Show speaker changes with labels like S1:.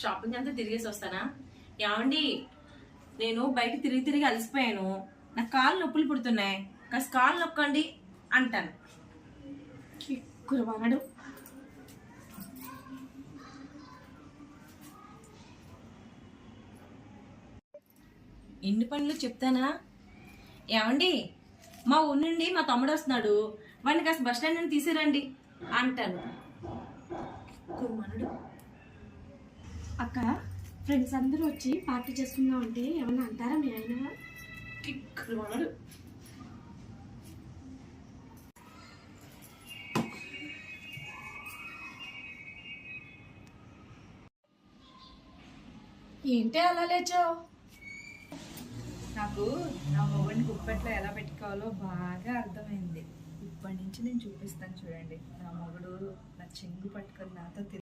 S1: Shopping అంతా తిరిగేసి వస్తానా? ఏమండి, నేను బయట తిరిగి తిరిగి అలసిపోయాను, నాకు కాళ్ళు నొప్పులు పుడుతున్నాయి, కాస్త కాళ్ళు నొక్కండి అంటాను. కురవానడు. ఎన్ని పనులు చెప్తానా? ఏమండి, మా ఊరి నుండి మా తమ్ముడు వస్తున్నాడు, వాడిని కాస్త బస్ స్టాండ్ నుండి తీసిరండి అంటాను. కురమానుడు.
S2: అక్క, ఫ్రెండ్స్ అందరూ వచ్చి పార్టీ చేసుకుందాం అంటే ఏమన్నా అంటారా మీ ఆయన?
S1: కురమానుడు.
S2: ఏంటి అలా లేచావు?
S3: నాకు నా మొగుడిని గుప్పెట్లో ఎలా పెట్టుకోవాలో బాగా అర్థమైంది. ఇప్పటి నుంచి నేను చూపిస్తాను చూడండి. నా మొగుడు నా చెంగు పట్టుకొని నాతో